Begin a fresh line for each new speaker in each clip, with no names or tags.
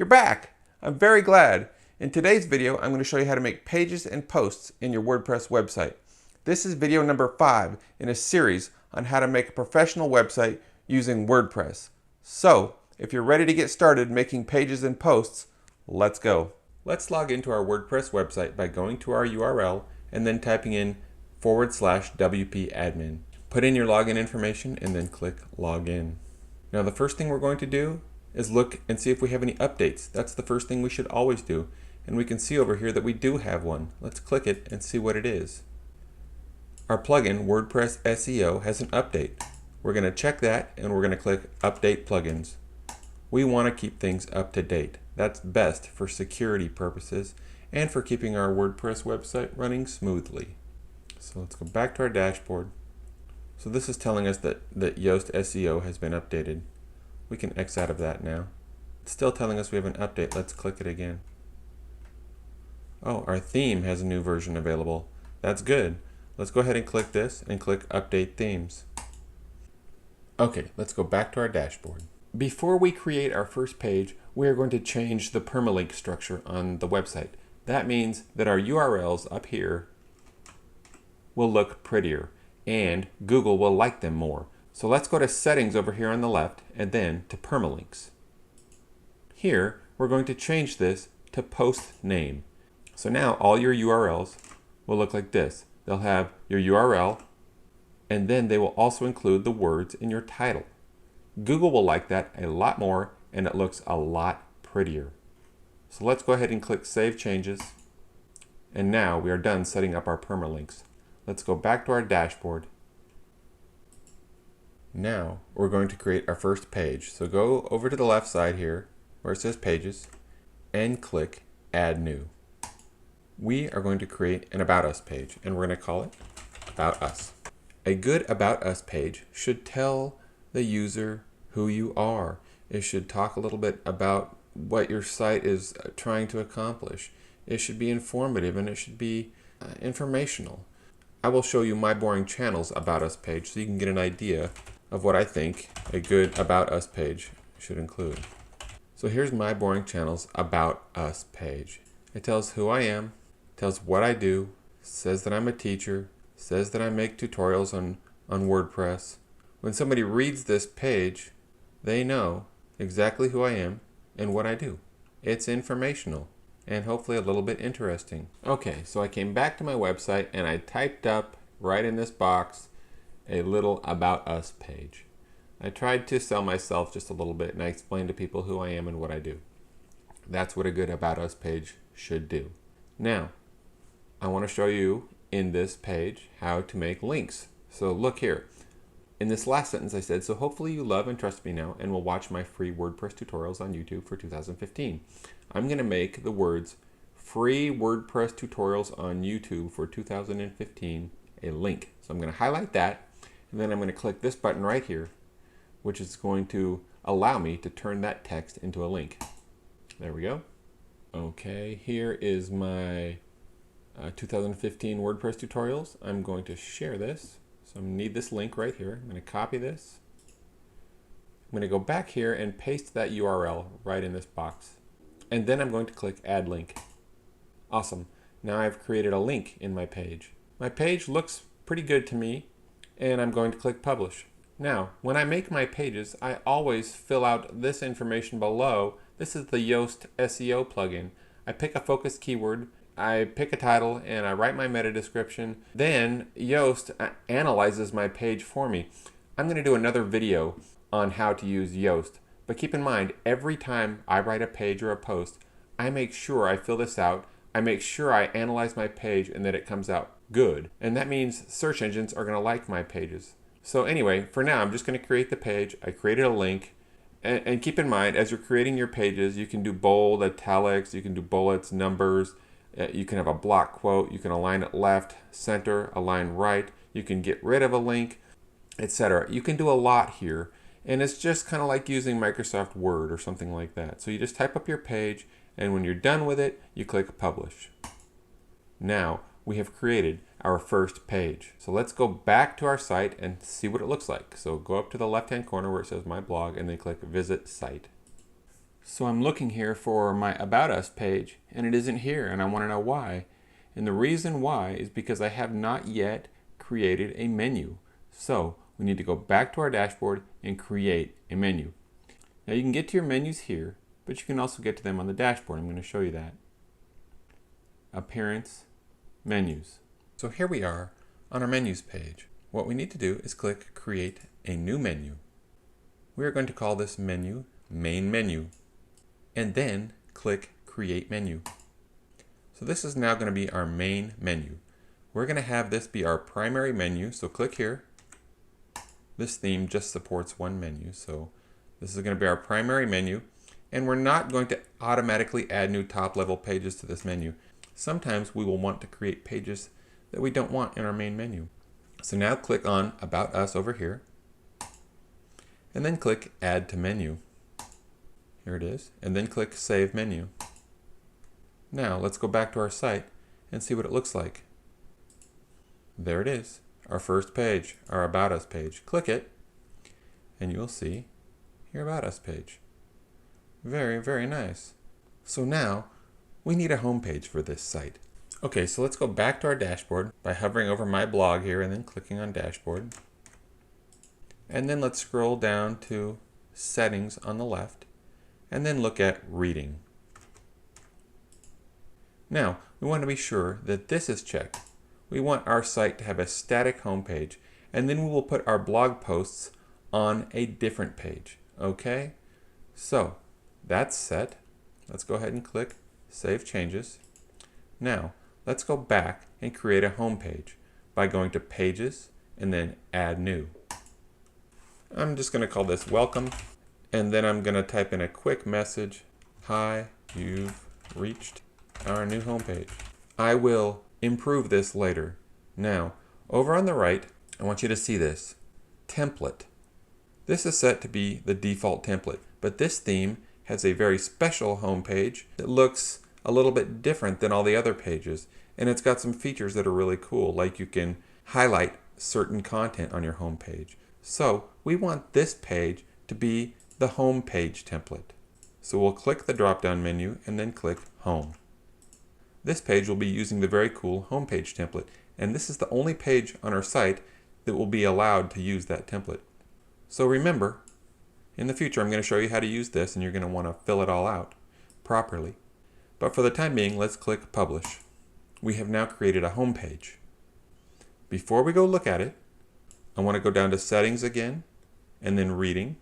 You're back! I'm very glad. In today's video, I'm going to show you how to make pages and posts in your WordPress website. This is video number 5 in a series on how to make a professional website using WordPress. So, if you're ready to get started making pages and posts, let's go. Let's log into our WordPress website by going to our URL and then typing in /WP admin. Put in your login information and then click Login. Now the first thing we're going to do is look and see if we have any updates. That's the first thing we should always do. And we can see over here that we do have one. Let's click it and see what it is. Our plugin, WordPress SEO, has an update. We're going to check that and we're going to click Update Plugins. We want to keep things up to date. That's best for security purposes and for keeping our WordPress website running smoothly. So let's go back to our dashboard. So this is telling us that Yoast SEO has been updated. We can X out of that now. It's still telling us we have an update. Let's click it again. Oh, our theme has a new version available. That's good. Let's go ahead and click this and click Update Themes. Okay, let's go back to our dashboard. Before we create our first page, we are going to change the permalink structure on the website. That means that our URLs up here will look prettier and Google will like them more. So let's go to Settings over here on the left and then to Permalinks. Here we're going to change this to Post Name. So now all your URLs will look like this. They'll have your URL and then they will also include the words in your title. Google will like that a lot more and it looks a lot prettier. So let's go ahead and click Save Changes. And now we are done setting up our permalinks. Let's go back to our dashboard. Now we're going to create our first page. So go over to the left side here where it says Pages and click Add New. We are going to create an About Us page and we're going to call it About Us. A good About Us page should tell the user who you are. It should talk a little bit about what your site is trying to accomplish. It should be informative and it should be informational. I will show you my Boring Channels About Us page so you can get an idea of what I think a good About Us page should include. So here's my Boring Channels About Us page. It tells who I am, tells what I do, says that I'm a teacher, says that I make tutorials on WordPress. When somebody reads this page, they know exactly who I am and what I do. It's informational and hopefully a little bit interesting. Okay, so I came back to my website and I typed up right in this box a little About Us page. I tried to sell myself just a little bit and I explained to people who I am and what I do. That's what a good About Us page should do. Now, I want to show you in this page how to make links. So look here. In this last sentence I said, so hopefully you love and trust me now and will watch my free WordPress tutorials on YouTube for 2015. I'm going to make the words free WordPress tutorials on YouTube for 2015 a link. So I'm going to highlight that and then I'm going to click this button right here, which is going to allow me to turn that text into a link. There we go. Okay, here is my 2015 WordPress tutorials. I'm going to share this. So I'm going to need this link right here. I'm going to copy this. I'm going to go back here and paste that URL right in this box. And then I'm going to click Add Link. Awesome. Now I've created a link in my page. My page looks pretty good to me and I'm going to click Publish. Now, when I make my pages, I always fill out this information below. This is the Yoast SEO plugin. I pick a focus keyword, I pick a title, and I write my meta description. Then Yoast analyzes my page for me. I'm going to do another video on how to use Yoast. But keep in mind, every time I write a page or a post, I make sure I fill this out. I make sure I analyze my page and that it comes out good. And that means search engines are going to like my pages. So anyway, for now, I'm just going to create the page. I created a link. And keep in mind, as you're creating your pages, you can do bold, italics, you can do bullets, numbers. You can have a block quote. You can align it left, center, align right. You can get rid of a link, etc. You can do a lot here. And it's just kind of like using Microsoft Word or something like that. So you just type up your page, and when you're done with it, you click Publish. Now, we have created our first page. So let's go back to our site and see what it looks like. So go up to the left-hand corner where it says My Blog, and then click Visit Site. So I'm looking here for my About Us page, and it isn't here, and I want to know why. And the reason why is because I have not yet created a menu. So we need to go back to our dashboard and create a menu. Now you can get to your menus here, but you can also get to them on the dashboard. I'm going to show you that. Appearance, Menus. So here we are on our Menus page. What we need to do is click Create a New Menu. We are going to call this menu Main Menu, and then click Create Menu. So this is now going to be our main menu. We're going to have this be our primary menu, so click here. This theme just supports one menu, so this is going to be our primary menu, and we're not going to automatically add new top-level pages to this menu. Sometimes we will want to create pages that we don't want in our main menu. So now click on About Us over here, and then click Add to Menu. Here it is, and then click Save Menu. Now let's go back to our site and see what it looks like. There it is, our first page, our About Us page. Click it, and you'll see your About Us page. Very, very nice. So now we need a home page for this site. Okay, so let's go back to our dashboard by hovering over my blog here and then clicking on Dashboard. And then let's scroll down to Settings on the left, and then look at Reading. Now, we want to be sure that this is checked. We want our site to have a static home page, and then we will put our blog posts on a different page. Okay? So, that's set. Let's go ahead and click Save Changes. Now, let's go back and create a home page by going to Pages and then Add New. I'm just going to call this Welcome, and then I'm going to type in a quick message. Hi, you've reached our new home page. I will improve this later. Now, over on the right, I want you to see this. Template. This is set to be the default template, but this theme has a very special home page that looks a little bit different than all the other pages, and it's got some features that are really cool, like you can highlight certain content on your home page. So we want this page to be the home page template. So we'll click the drop-down menu and then click Home. This page will be using the very cool home page template, and this is the only page on our site that will be allowed to use that template. So remember, in the future I'm going to show you how to use this, and you're going to want to fill it all out properly. But for the time being, let's click Publish. We have now created a home page. Before we go look at it, I want to go down to Settings again, and then Reading,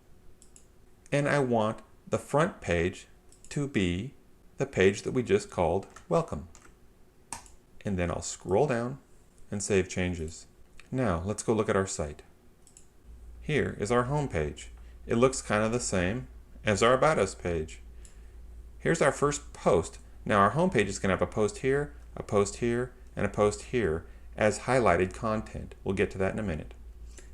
and I want the front page to be the page that we just called Welcome. And then I'll scroll down and save changes. Now let's go look at our site. Here is our home page. It looks kind of the same as our About Us page. Here's our first post. Now our home page is going to have a post here, a post here, and a post here as highlighted content. We'll get to that in a minute.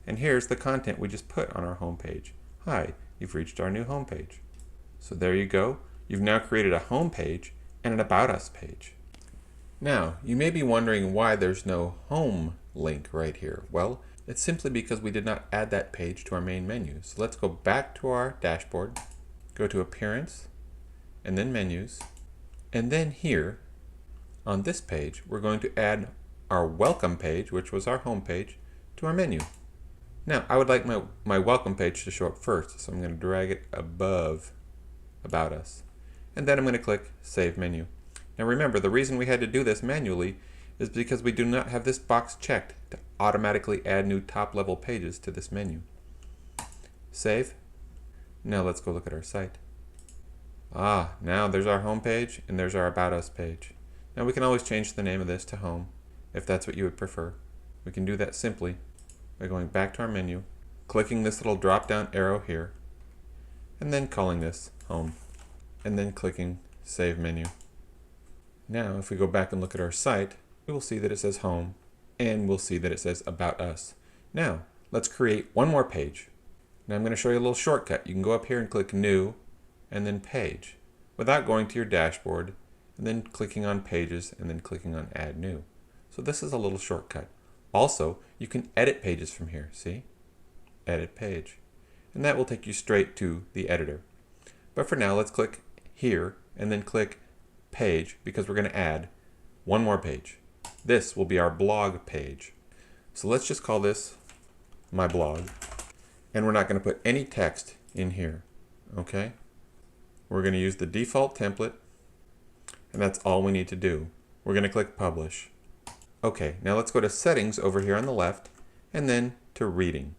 And here's the content we just put on our home page. Hi, you've reached our new home page. So there you go. You've now created a home page and an About Us page. Now, you may be wondering why there's no home link right here. Well, it's simply because we did not add that page to our main menu. So let's go back to our dashboard, go to Appearance, and then Menus. And then here, on this page, we're going to add our Welcome page, which was our home page, to our menu. Now, I would like my Welcome page to show up first, so I'm going to drag it above About Us. And then I'm going to click Save Menu. Now remember, the reason we had to do this manually is because we do not have this box checked to automatically add new top-level pages to this menu. Save. Now let's go look at our site. Now there's our home page and there's our About Us page. Now we can always change the name of this to Home if that's what you would prefer. We can do that simply by going back to our menu, clicking this little drop-down arrow here, and then calling this Home, and then clicking Save Menu. Now if we go back and look at our site, we will see that it says Home, and we'll see that it says About Us. Now let's create one more page. Now I'm going to show you a little shortcut. You can go up here and click New, and then Page, without going to your dashboard, and then clicking on Pages, and then clicking on Add New. So this is a little shortcut. Also, you can edit pages from here, see? Edit Page. And that will take you straight to the editor. But for now, let's click here and then click page because we're going to add one more page. This will be our blog page. So let's just call this my blog. And we're not going to put any text in here. Okay? We're going to use the default template. And that's all we need to do. We're going to click publish. Okay, now let's go to settings over here on the left and then to reading.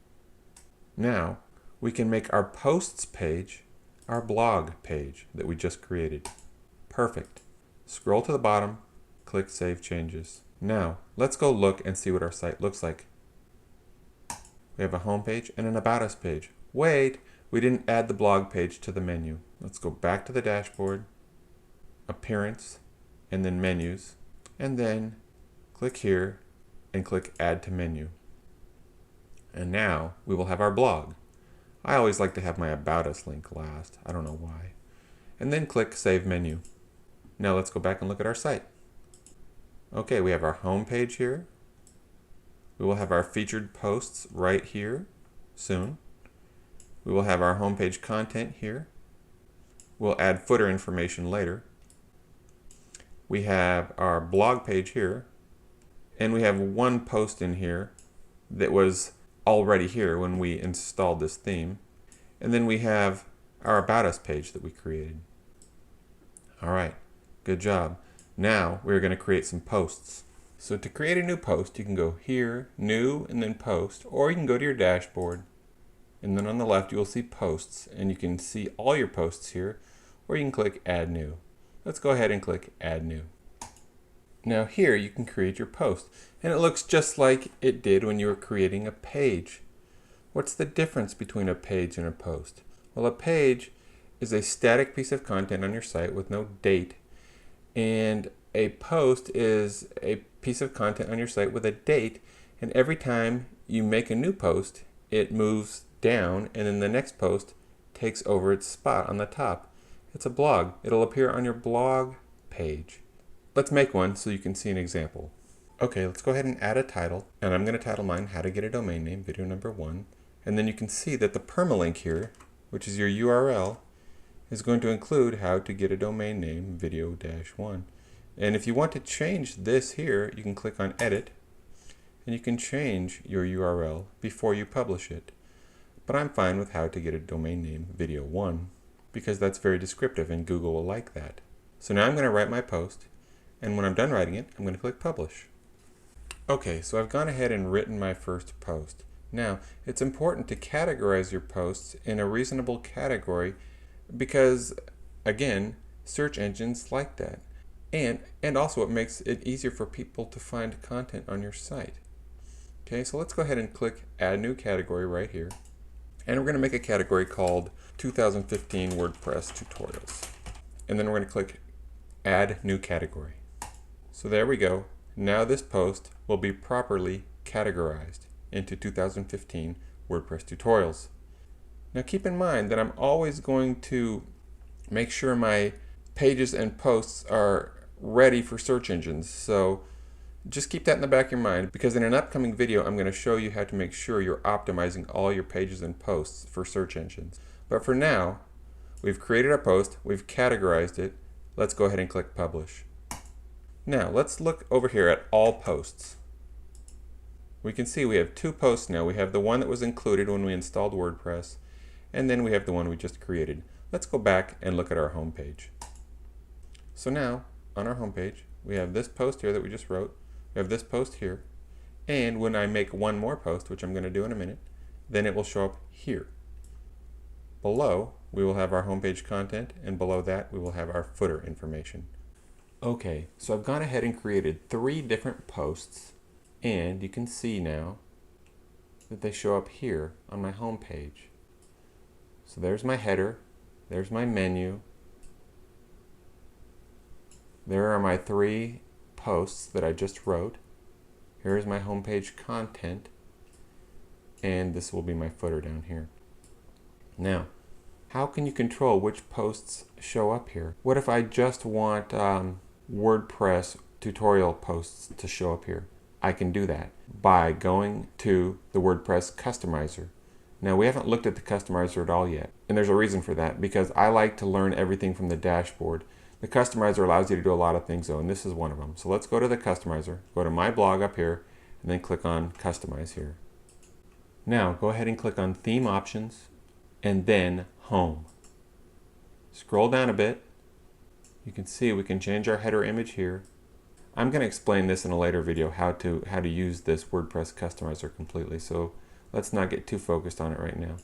Now we can make our posts page our blog page that we just created. Perfect. Scroll to the bottom, click Save Changes. Now let's go look and see what our site looks like. We have a home page and an About Us page. Wait, we didn't add the blog page to the menu. Let's go back to the dashboard, Appearance, and then Menus, and then click here and click Add to Menu. And now we will have our blog. I always like to have my About Us link last. I don't know why. And then click Save Menu. Now let's go back and look at our site. Okay, we have our home page here. We will have our featured posts right here soon. We will have our homepage content here. We'll add footer information later. We have our blog page here. And we have one post in here that was already here when we installed this theme. And then we have our About Us page that we created. All right, good job. Now we're going to create some posts. So to create a new post, you can go here, New, and then Post, or you can go to your dashboard. And then on the left, you will see Posts, and you can see all your posts here, or you can click Add New. Let's go ahead and click Add New. Now here you can create your post, and it looks just like it did when you were creating a page. What's the difference between a page and a post? Well, a page is a static piece of content on your site with no date, and a post is a piece of content on your site with a date, and every time you make a new post, it moves down, and then the next post takes over its spot on the top. It's a blog. It'll appear on your blog page. Let's make one so you can see an example. Okay, let's go ahead and add a title, and I'm going to title mine How to Get a Domain Name, video number 1. And then you can see that the permalink here, which is your URL, is going to include How to Get a Domain Name, video-1. And if you want to change this here, you can click on Edit, and you can change your URL before you publish it. But I'm fine with How to Get a Domain Name, video-1, because that's very descriptive and Google will like that. So now I'm going to write my post. And when I'm done writing it, I'm going to click Publish. Okay, so I've gone ahead and written my first post. Now, it's important to categorize your posts in a reasonable category because, again, search engines like that. And also it makes it easier for people to find content on your site. Okay, so let's go ahead and click Add New Category right here. And we're going to make a category called 2015 WordPress Tutorials. And then we're going to click Add New Category. So there we go. Now this post will be properly categorized into 2015 WordPress tutorials. Now keep in mind that I'm always going to make sure my pages and posts are ready for search engines. So just keep that in the back of your mind because in an upcoming video I'm going to show you how to make sure you're optimizing all your pages and posts for search engines. But for now, we've created our post, we've categorized it. Let's go ahead and click Publish. Now let's look over here at all posts. We can see we have two posts now. We have the one that was included when we installed WordPress, and then we have the one we just created. Let's go back and look at our home page. So now on our home page, we have this post here that we just wrote. We have this post here, and when I make one more post, which I'm going to do in a minute, then it will show up here. Below, we will have our homepage content, and below that, we will have our footer information. Okay, so I've gone ahead and created 3 different posts, and you can see now that they show up here on my home page. So there's my header, there's my menu, there are my 3 posts that I just wrote, here's my homepage content, and this will be my footer down here. Now, how can you control which posts show up here? What if I just want WordPress tutorial posts to show up here? I can do that by going to the WordPress Customizer. Now we haven't looked at the customizer at all yet, and there's a reason for that, because I like to learn everything from the dashboard. The customizer allows you to do a lot of things though, and this is one of them. So let's go to the customizer, go to my blog up here, and then click on customize here. Now go ahead and click on theme options, and then home. Scroll down a bit. You can see we can change our header image here. I'm going to explain this in a later video, how to use this WordPress Customizer completely, so let's not get too focused on it right now.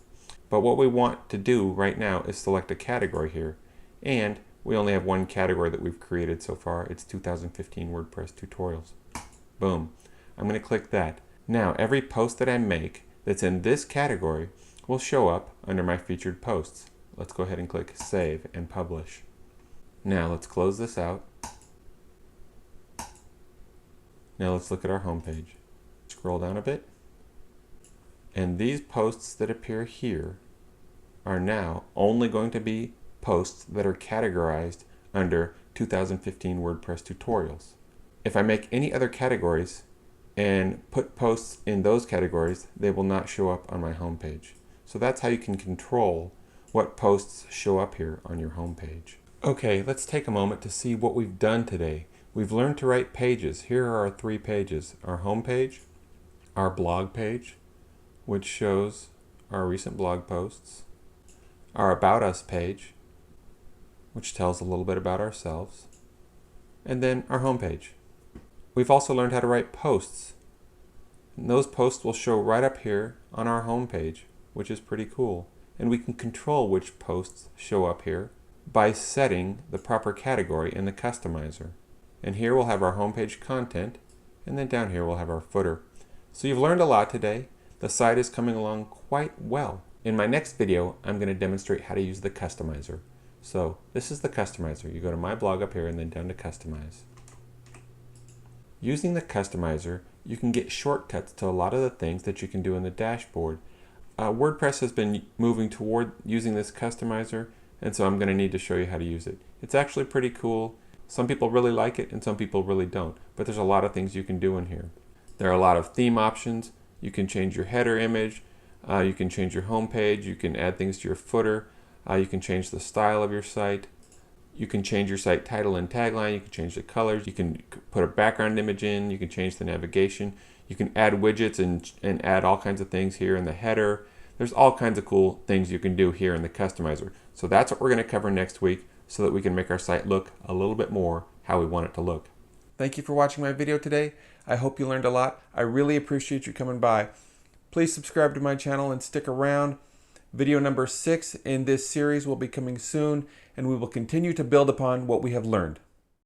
But what we want to do right now is select a category here, and we only have one category that we've created so far. It's 2015 WordPress tutorials. Boom. I'm going to click that. Now every post that I make that's in this category will show up under my featured posts. Let's go ahead and click save and publish. Now let's close this out. Now let's look at our home page. Scroll down a bit. And these posts that appear here are now only going to be posts that are categorized under 2015 WordPress tutorials. If I make any other categories and put posts in those categories, they will not show up on my home page. So that's how you can control what posts show up here on your home page. Okay, let's take a moment to see what we've done today. We've learned to write pages. Here are our 3 pages: our home page, our blog page, which shows our recent blog posts, our About Us page, which tells a little bit about ourselves, and then our home page. We've also learned how to write posts. And those posts will show right up here on our home page, which is pretty cool. And we can control which posts show up here by setting the proper category in the customizer. And here we'll have our homepage content, and then down here we'll have our footer. So you've learned a lot today. The site is coming along quite well. In my next video, I'm going to demonstrate how to use the customizer. So this is the customizer. You go to my blog up here and then down to customize. Using the customizer, you can get shortcuts to a lot of the things that you can do in the dashboard. WordPress has been moving toward using this customizer, and so I'm going to need to show you how to use it. It's actually pretty cool. Some people really like it and some people really don't, but there's a lot of things you can do in here. There are a lot of theme options. You can change your header image, you can change your home page, you can add things to your footer, you can change the style of your site, you can change your site title and tagline, you can change the colors, you can put a background image in, you can change the navigation, you can add widgets and add all kinds of things here in the header. There's all kinds of cool things you can do here in the customizer. So that's what we're going to cover next week, so that we can make our site look a little bit more how we want it to look. Thank you for watching my video today. I hope you learned a lot. I really appreciate you coming by. Please subscribe to my channel and stick around. Video number 6 in this series will be coming soon, and we will continue to build upon what we have learned.